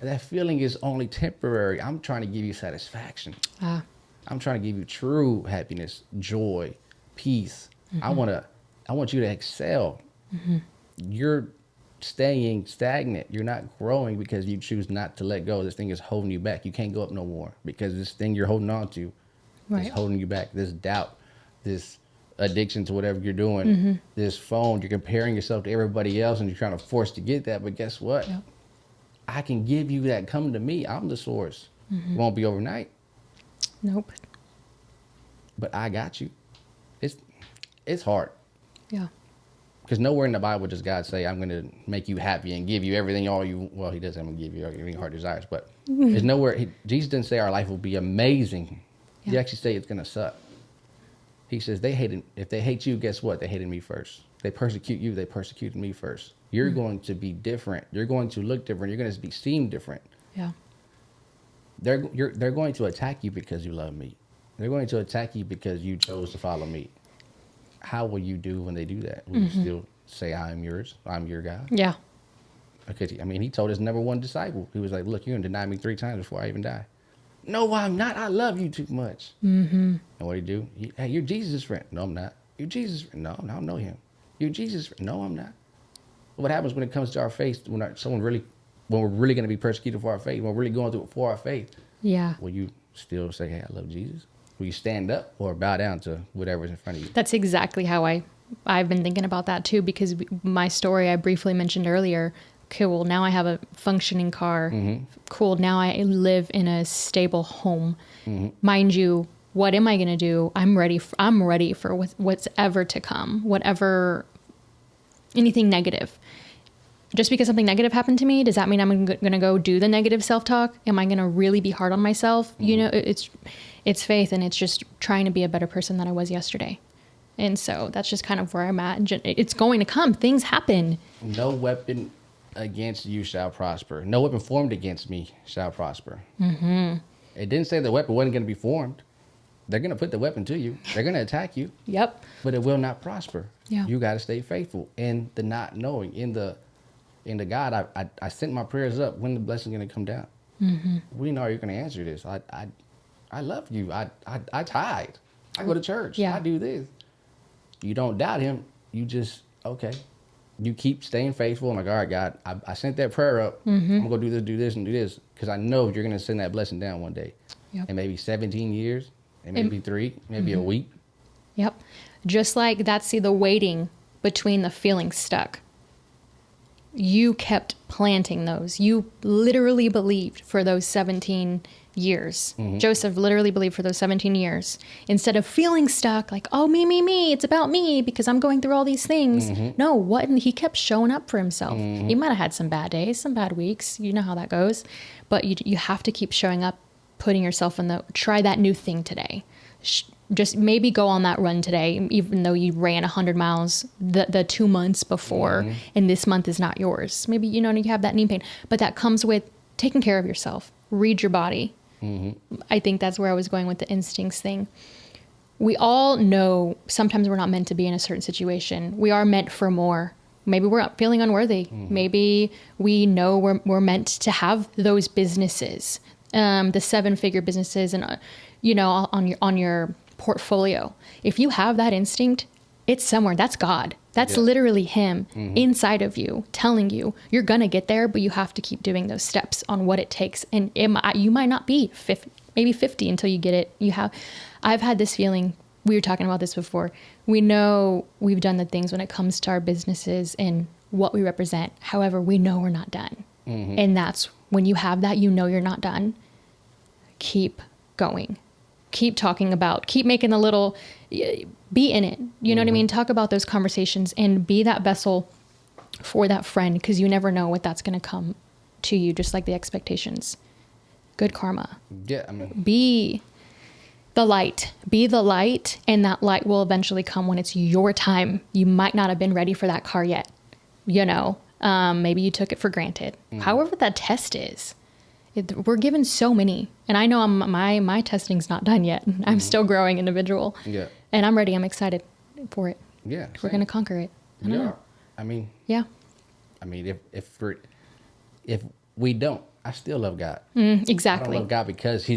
That feeling is only temporary. I'm trying to give you satisfaction. I'm trying to give you true happiness, joy, peace. I want you to excel. You're staying stagnant. You're not growing because you choose not to let go. This thing is holding you back. You can't go up no more because this thing you're holding on to is holding you back. This doubt, this addiction to whatever you're doing, this phone, you're comparing yourself to everybody else and you're trying to force to get that. But guess what? I can give you that. Come to me. I'm the source. It won't be overnight. Nope. But I got you. It's hard. Yeah. Because nowhere in the Bible does God say, I'm going to make you happy and give you everything, well, he does, I'm going to give you everything heart desires. But there's nowhere, Jesus didn't say our life will be amazing. He actually say it's going to suck. He says if they hate you, guess what? They hated me first. They persecute you, they persecuted me first. You're going to be different. You're going to look different. You're going to seem different. Yeah. They're going to attack you because you love me. They're going to attack you because you chose to follow me. How will you do when they do that? Will you still say, I'm yours, I'm your God? Yeah. Because, I mean, he told his number one disciple, he was like, look, you're going to deny me 3 times before I even die. No, I'm not. I love you too much. And what did he do? Hey, you're Jesus' friend. No, I'm not. You're Jesus' friend. No, I don't know him. You're Jesus' friend. No, I'm not. What happens when it comes to our faith, when we're really going to be persecuted for our faith, when we're really going through it for our faith? Yeah. Will you still say, hey, I love Jesus? Will you stand up or bow down to whatever's in front of you? That's exactly how I've been thinking about that too, because my story I briefly mentioned earlier. Cool, now I have a functioning car. Cool, now I live in a stable home. Mind you, what am I going to do? I'm ready for what's ever to come, anything negative. Just because something negative happened to me, does that mean I'm going to go do the negative self-talk? Am I going to really be hard on myself? You know, it's faith, and it's just trying to be a better person than I was yesterday. And so that's just kind of where I'm at. It's going to come. Things happen. No weapon against you shall prosper. No weapon formed against me shall prosper. It didn't say the weapon wasn't going to be formed. They're going to put the weapon to you. They're going to attack you. Yep. But it will not prosper. Yeah. You got to stay faithful. And the not knowing, in the God, I sent my prayers up. When the blessing's going to come down? Mm-hmm. We know you're going to answer this. I love you. I tithe. I go to church. Yeah. I do this. You don't doubt him. You just, okay. You keep staying faithful. I'm like, all right, God, I sent that prayer up. Mm-hmm. I'm going to do this, and do this. Because I know you're going to send that blessing down one day. Yep. And maybe 17 years. And maybe 3. Maybe a week. Yep. Just like the waiting between the feeling stuck. You kept planting those. You literally believed for those 17 years. Mm-hmm. Joseph literally believed for those 17 years. Instead of feeling stuck, like, oh, me, it's about me because I'm going through all these things. Mm-hmm. No, he kept showing up for himself. Mm-hmm. He might have had some bad days, some bad weeks. You know how that goes. But you have to keep showing up, putting yourself try that new thing today. Just maybe go on that run today, even though you ran 100 miles the 2 months before, mm-hmm. and this month is not yours. Maybe, you have that knee pain, but that comes with taking care of yourself. Read your body. Mm-hmm. I think that's where I was going with the instincts thing. We all know sometimes we're not meant to be in a certain situation. We are meant for more. Maybe we're feeling unworthy. Mm-hmm. Maybe we know we're meant to have those businesses, the 7-figure businesses, and on your portfolio. If you have that instinct, it's somewhere. That's God. That's literally him mm-hmm. inside of you telling you you're going to get there, but you have to keep doing those steps on what it takes. And you might not be 50, maybe 50 until you get it. I've had this feeling. We were talking about this before. We know we've done the things when it comes to our businesses and what we represent. However, we know we're not done. Mm-hmm. And that's when you have that, you're not done. Keep going. Keep talking about, keep making the little, be in it. You know mm-hmm. what I mean? Talk about those conversations and be that vessel for that friend, because you never know what that's going to come to you, just like the expectations. Good karma. Yeah, I mean. Be the light. Be the light, and that light will eventually come when it's your time. You might not have been ready for that car yet. Maybe you took it for granted. Mm-hmm. However that test is. We're given so many, and I know my testing's not done yet. I'm mm-hmm. still growing individual. Yeah, and I'm ready. I'm excited for it. Yeah, we're gonna conquer it. I don't know. I mean, yeah. I mean, if we don't, I still love God. Exactly. I don't love God because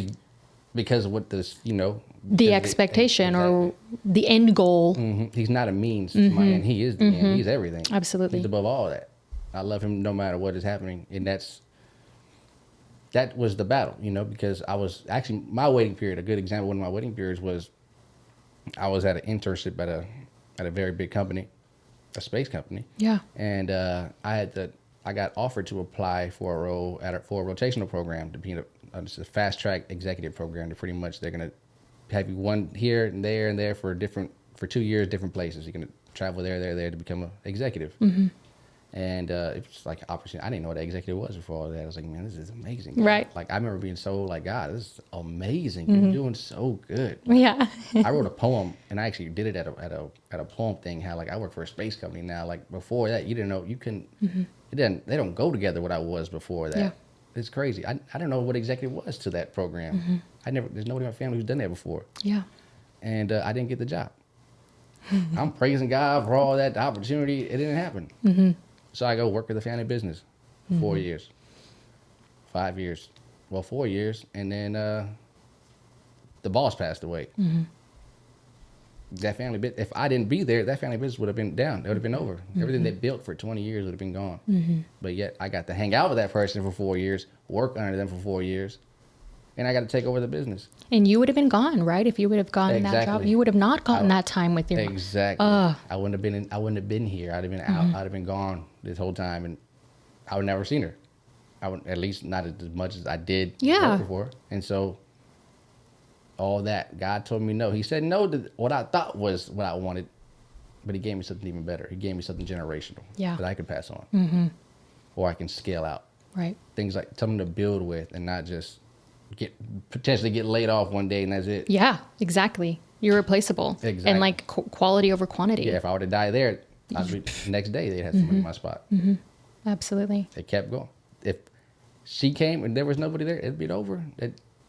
of what this, the expectation or the end goal. Mm-hmm. He's not a means to my end. He is the end. He's everything. Absolutely. He's above all that. I love him no matter what is happening, and that was the battle, because I was actually, my waiting period, a good example, one of my waiting periods was, I was at an internship at a very big company, a space company. Yeah. And I got offered to apply for a role for a rotational program to be it's a fast track executive program. Pretty much they're going to have you one here and there for 2 years, different places. You're going to travel there to become an executive. Mm-hmm. And it was like an opportunity. I didn't know what an executive was before all that. I was like, man, this is amazing. Right. Like, I remember being so like, God, this is amazing. Mm-hmm. You're doing so good. Like, yeah. I wrote a poem, and I actually did it at a poem thing. How like I work for a space company now. Like before that, you didn't know you couldn't. Mm-hmm. They don't go together. What I was before that. Yeah. It's crazy. I don't know what executive was to that program. Mm-hmm. There's nobody in my family who's done that before. Yeah. And I didn't get the job. I'm praising God for all that opportunity. It didn't happen. Mm-hmm. So I go work with a family business for 4 years, 5 years, 4 years. And then the boss passed away. Mm-hmm. That family business, if I didn't be there, that family business would have been down. It would have been over. Mm-hmm. Everything they built for 20 years would have been gone. Mm-hmm. But yet I got to hang out with that person for 4 years, work under them for 4 years, and I got to take over the business. And you would have been gone, right? If you would have gotten that job, you would have not gotten that time with your mom. Exactly. I wouldn't have been here. I'd have been out. I'd have been gone this whole time, and I would never seen her. I would, at least not as much as I did work before. And so all that, God told me no. He said no to what I thought was what I wanted, but he gave me something even better. He gave me something generational that I could pass on, or I can scale out. Right. Things like something to build with, and not just potentially get laid off one day and that's it. Yeah, exactly. You're replaceable. Exactly. And like quality over quantity. Yeah, if I were to die there, the next day they'd have somebody in my spot. Mm-hmm. Absolutely. It kept going. If she came and there was nobody there, it'd be over.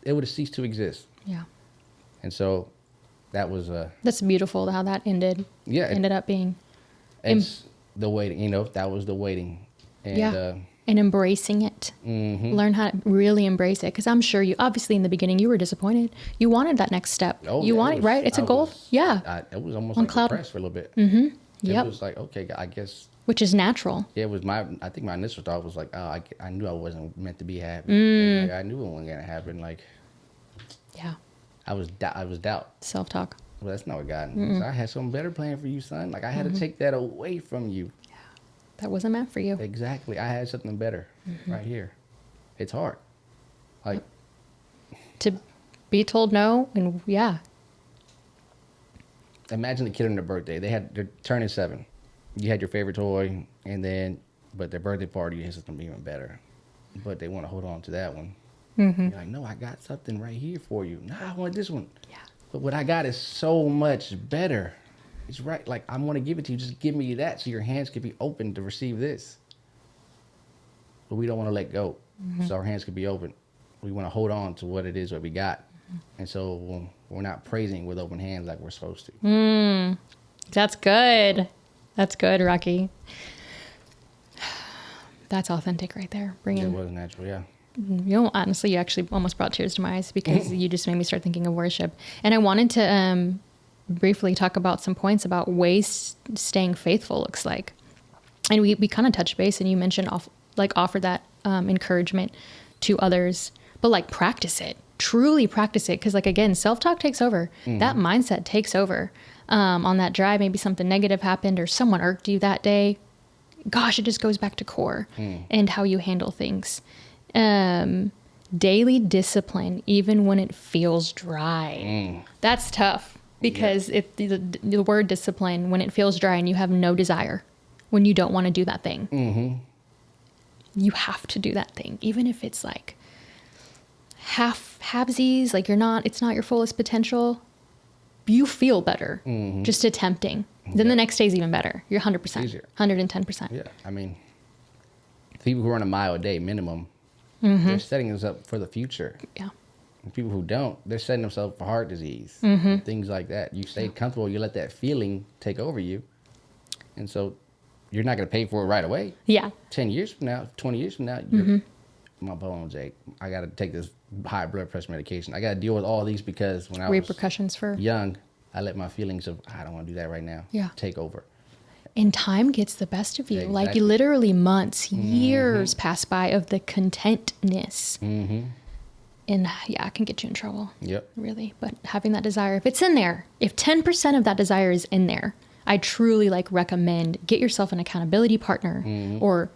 it would have ceased to exist. Yeah. And so that was That's beautiful how that ended. Yeah, Ended up being. It's the waiting, you know, that was the waiting. And Yeah. And embracing it. Learn how to really embrace it. Because I'm sure you, obviously in the beginning, you were disappointed. You wanted that next step. You wanted, right? It's a goal. It was almost On like cloud. depressed for a little bit. Yep. It was like, okay, I guess. Which is natural. Yeah, it was I think my initial thought was like, oh, I knew I wasn't meant to be happy. And, like, I knew it wasn't going to happen. Like, Yeah. I was doubt. Self-talk. Well, that's not what God. So I had something better planned for you, son. Like, I had to take that away from you. That wasn't meant for you. Exactly. I had something better right here. It's hard. Like, To be told no, and yeah. imagine the kid on their birthday. They're turning 7. You had your favorite toy, but their birthday party is something even better. But they want to hold on to that one. You're like, no, I got something right here for you. No, I want this one. Yeah. But what I got is so much better. It's right. Like, I want to give it to you. Just give me that so your hands can be open to receive this. But we don't want to let go. So our hands can be open. We want to hold on to what it is that we got. And so we're not praising with open hands like we're supposed to. That's good. That's good, Rocky. That's authentic right there. It was natural, yeah. You know, honestly, you actually almost brought tears to my eyes because you just made me start thinking of worship. And I wanted to briefly talk about some points about ways staying faithful looks like. And we kind of touched base, and you mentioned offer that encouragement to others, but like practice it, truly practice it. Because like, again, self-talk takes over. That mindset takes over. On that drive, maybe something negative happened or someone irked you that day. Gosh, it just goes back to core and how you handle things. Daily discipline, even when it feels dry. That's tough because the word discipline, when it feels dry and you have no desire, when you don't want to do that thing, you have to do that thing, even if it's like halvesies, like it's not your fullest potential. You feel better just attempting. Then the next day's even better. You're 100%, Easier. 110%. Yeah, I mean, people who run a mile a day minimum, they're setting themselves up for the future. Yeah. And people who don't, they're setting themselves up for heart disease, and things like that. You stay comfortable, you let that feeling take over you, and so you're not going to pay for it right away. Yeah. 10 years from now, 20 years from now, my bones ache. I got to take this high blood pressure medication. I got to deal with all these because when I Repercussions was young, I let my feelings of, I don't want to do that right now, take over. And time gets the best of you. Exactly. Like literally months, years pass by of the contentness. And yeah, it can get you in trouble. Yep. Really. But having that desire, if it's in there, if 10% of that desire is in there, I truly recommend get yourself an accountability partner or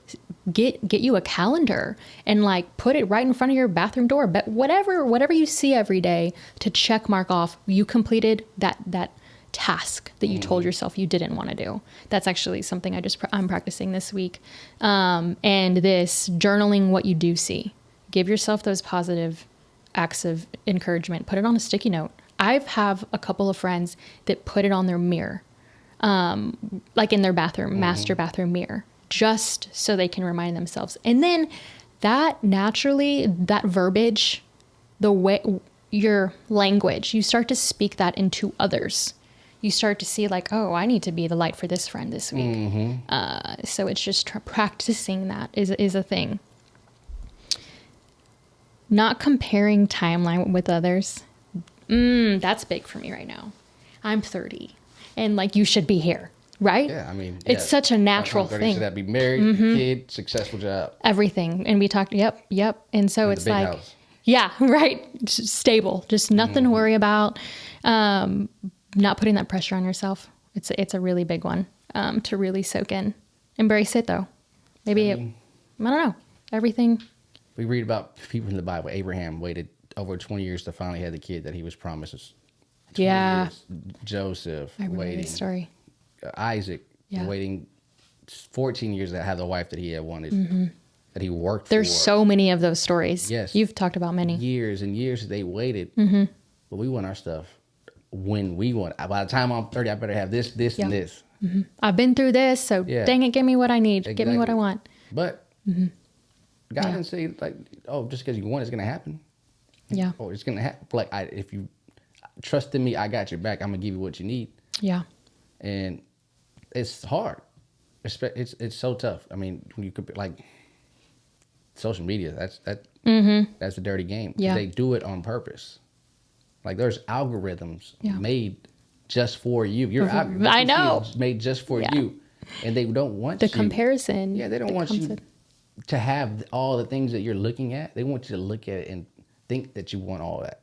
get you a calendar and put it right in front of your bathroom door. But whatever you see every day to check mark off, you completed that task that you told yourself you didn't want to do. That's actually something I'm practicing this week. And this journaling what you do see. Give yourself those positive acts of encouragement. Put it on a sticky note. I have a couple of friends that put it on their mirror. Like in their bathroom, master bathroom mirror, just so they can remind themselves. And then that naturally, that verbiage, the way your language, you start to speak that into others. You start to see oh, I need to be the light for this friend this week. So it's just practicing that is a thing. Not comparing timeline with others. That's big for me right now. I'm 30. And you should be here, right? Yeah, I mean, it's such a natural thing. Should be married, kid, successful job, everything. And we talked, yep. And so it's house. Yeah, right, just stable, just nothing to worry about. Not putting that pressure on yourself. It's a really big one to really soak in. Embrace it though. Maybe I don't know. Everything. We read about people in the Bible. Abraham waited over 20 years to finally have the kid that he was promised. Years. Joseph I remember waiting. This story. Isaac waiting 14 years to have the wife that he had wanted, that he worked There's for. so many of those stories. Yes. You've talked about many. Years and years they waited. But we want our stuff when we want. By the time I'm 30, I better have this, and this. I've been through this, so dang it, give me what I need. Exactly. Give me what I want. But God didn't say, just because you want it's going to happen. Yeah. Or it's gonna happen. Like if you trust in me, I got your back. I'm gonna give you what you need. Yeah. And it's hard. It's so tough. I mean, when you compare like social media, that's a dirty game. Yeah. They do it on purpose. Like there's algorithms Yeah. made just for you. Your algorithm, I know. is made just for Yeah. you, and they don't want The comparison. Yeah, they don't want you to have all the things that you're looking at. They want you to look at it and think that you want all that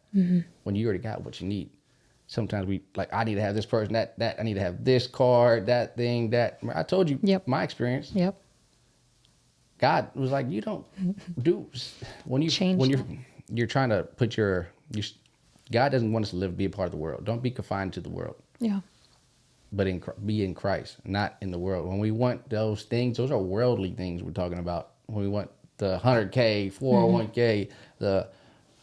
when you already got what you need. Sometimes I need to have this person, that I need to have this card, that thing, that. I told you my experience. Yep. God was like, you don't do when you're trying to put God doesn't want us to be a part of the world. Don't be confined to the world. Yeah. But be in Christ, not in the world. When we want those things, those are worldly things we're talking about. When we want the 100K, 401K,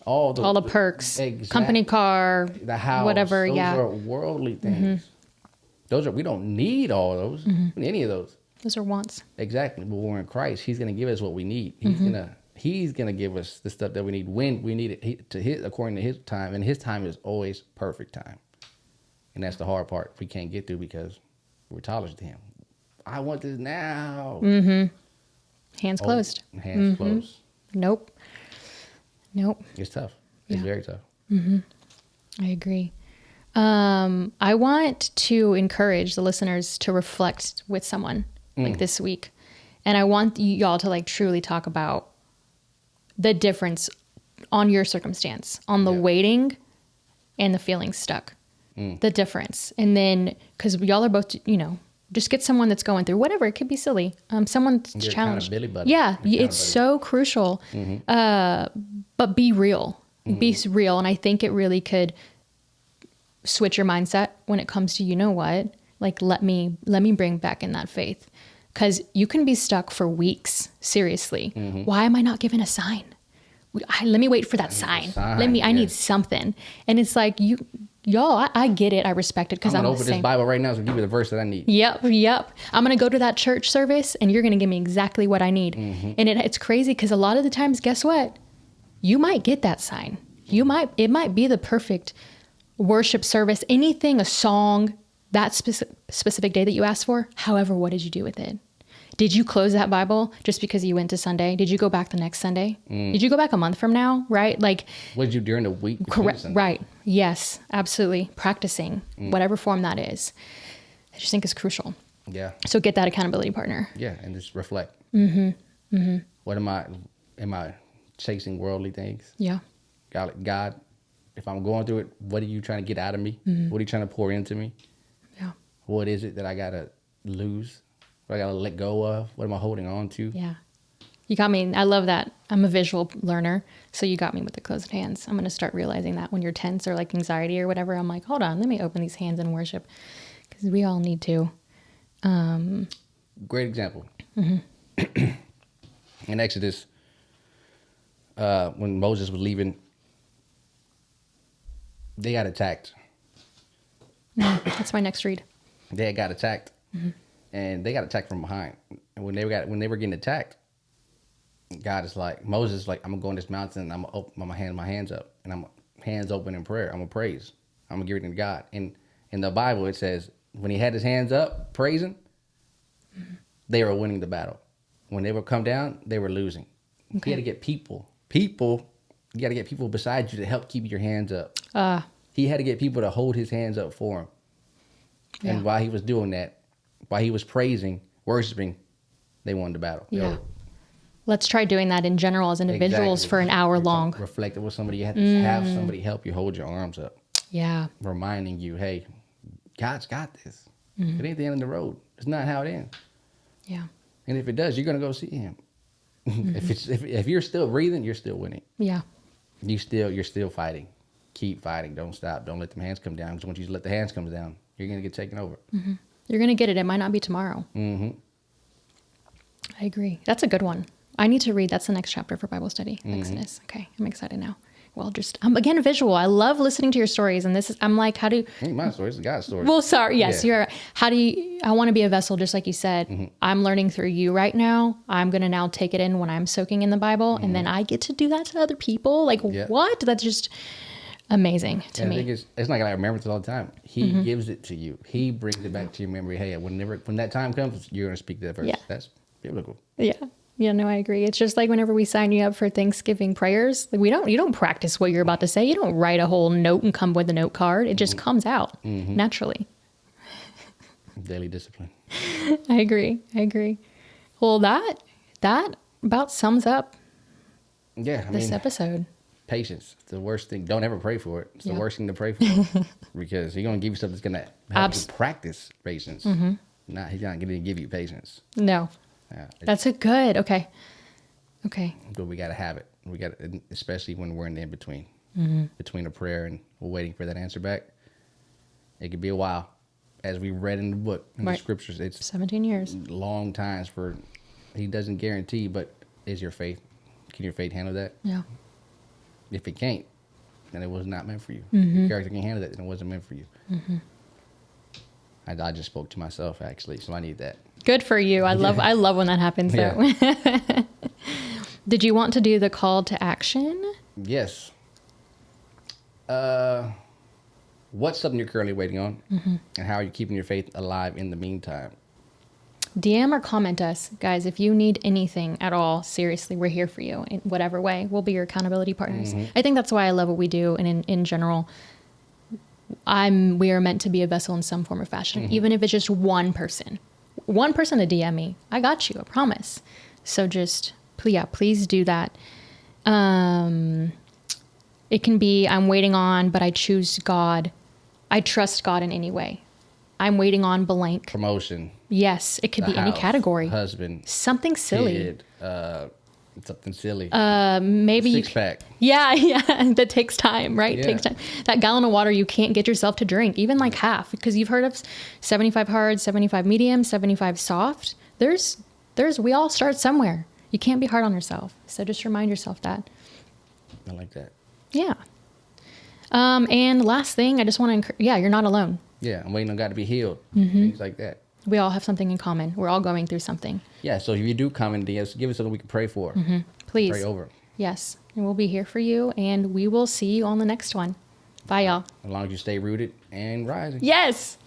all the perks, company car, the house, whatever. Those yeah. are worldly things. We don't need all those, any of those. Those are wants. Exactly. But when we're in Christ, He's going to give us what we need. He's gonna give us the stuff that we need when we need it according to His time, and His time is always perfect time. And that's the hard part we can't get through because we're tolerant to Him. I want this now. Hands closed. Hands closed. Nope. It's tough. It's very tough. I agree. I want to encourage the listeners to reflect with someone like this week. And I want y'all to like truly talk about the difference on your circumstance, on the waiting and the feeling stuck, the difference. And then, cause y'all are both, just get someone that's going through whatever. It could be silly. Someone that's challenged. Yeah. It's so crucial. But be real, be real. And I think it really could switch your mindset when it comes to, like, let me bring back in that faith. Cause you can be stuck for weeks. Seriously. Why am I not given a sign? Let me wait for that sign. I need something. And it's like, y'all, I get it. I respect it. Cause I'm going to open this Bible right now. So give me the verse that I need. Yep. I'm going to go to that church service and you're going to give me exactly what I need. And it's crazy. Cause a lot of the times, guess what? You might get that sign. It might be the perfect worship service, anything, a song, that specific day that you asked for. However, what did you do with it? Did you close that Bible just because you went to Sunday? Did you go back the next Sunday? Did you go back a month from now? Right? Like, what did you do during the week? Correct. Right. Yes, absolutely. Practicing whatever form that is. I just think is crucial. Yeah. So get that accountability partner. Yeah. And just reflect. What am I chasing worldly things? Yeah. God, if I'm going through it, what are you trying to get out of me? What are you trying to pour into me? Yeah. What is it that I got to lose? What I got to let go of? What am I holding on to? Yeah. You got me. I love that. I'm a visual learner. So you got me with the closed hands. I'm going to start realizing that when you're tense or like anxiety or whatever, I'm like, hold on, let me open these hands and worship. Because we all need to. Great example. In Exodus, when Moses was leaving, they got attacked. That's my next read. They got attacked. And they got attacked from behind. And when they were getting attacked, God is like, Moses is like, I'm gonna go on this mountain and I'm gonna open my hands up, and I'm hands open in prayer. I'm gonna praise. I'm gonna give it to God. And in the Bible it says when he had his hands up praising, they were winning the battle. When they would come down, they were losing. Okay. He had to get people. You got to get people beside you to help keep your hands up. He had to get people to hold his hands up for him. Yeah. And while he was doing that, while he was praising, worshiping, they won the battle. Yeah. Let's try doing that in general as individuals for an hour long. Reflecting with somebody. You have to have somebody help you hold your arms up. Yeah. Reminding you, hey, God's got this. It ain't the end of the road. It's not how it ends. Yeah. And if it does, you're going to go see him. If you're still breathing, you're still winning. Yeah. You're still fighting. Keep fighting. Don't stop. Don't let them hands come down. Because once you let the hands come down, you're going to get taken over. You're going to get it. It might not be tomorrow. I agree. That's a good one. I need to read. That's the next chapter for Bible study. Exodus. Okay. I'm excited now. well, just I'm again visual. I love listening to your stories, and I'm like, how do? Ain't my story, it's God's story. Well, sorry, yes, Yeah. you're. How do you? I want to be a vessel, just like you said. I'm learning through you right now. I'm gonna now take it in when I'm soaking in the Bible, and then I get to do that to other people. Like what? That's just amazing to me. I think it's not like I remember it all the time. He gives it to you. He brings it back to your memory. Hey, when that time comes, you're gonna speak that verse. Yeah. That's biblical. Yeah. Yeah, no, I agree. It's just like whenever we sign you up for Thanksgiving prayers, like you don't practice what you're about to say. You don't write a whole note and come with a note card. It just comes out naturally. Daily discipline. I agree. Well, that about sums up this episode. Patience. It's the worst thing. Don't ever pray for it. It's the worst thing to pray for because he's gonna give you stuff that's gonna help you practice patience. He's not gonna give you patience. No. Yeah, That's a good. Okay. But we gotta have it. We got, especially when we're in the in between, between a prayer and we're waiting for that answer back. It could be a while, as we read in the book, in the scriptures. It's 17 years. Long times for. He doesn't guarantee, but can your faith handle that? Yeah. If it can't, then it was not meant for you. If your character can handle that, then it wasn't meant for you. I just spoke to myself actually, so I need that. Good for you. I love when that happens though. Did you want to do the call to action? Yes. What's something you're currently waiting on? And how are you keeping your faith alive in the meantime? DM or comment us, guys, if you need anything at all. Seriously, we're here for you in whatever way. We'll be your accountability partners. I think that's why I love what we do. And in general, we are meant to be a vessel in some form or fashion, even if it's just one person to DM me. I got you, I promise. So just, please do that. It can be, I'm waiting on, but I choose God. I trust God in any way. I'm waiting on blank. Promotion. Yes, it could be any category. Husband. Something silly. Kid, something silly. Maybe Six pack. Yeah, that takes time, right? Yeah. It takes time. That gallon of water you can't get yourself to drink, even like half, because you've heard of 75 hard, 75 medium, 75 soft. We all start somewhere. You can't be hard on yourself. So just remind yourself that. I like that. Yeah. And last thing, I just want to you're not alone. Yeah, I'm waiting on God to be healed. Things like that. We all have something in common. We're all going through something. Yeah, so if you do comment, give us something we can pray for. Please. Pray over. Yes. And we'll be here for you, and we will see you on the next one. Bye, y'all. As long as you stay rooted and rising. Yes.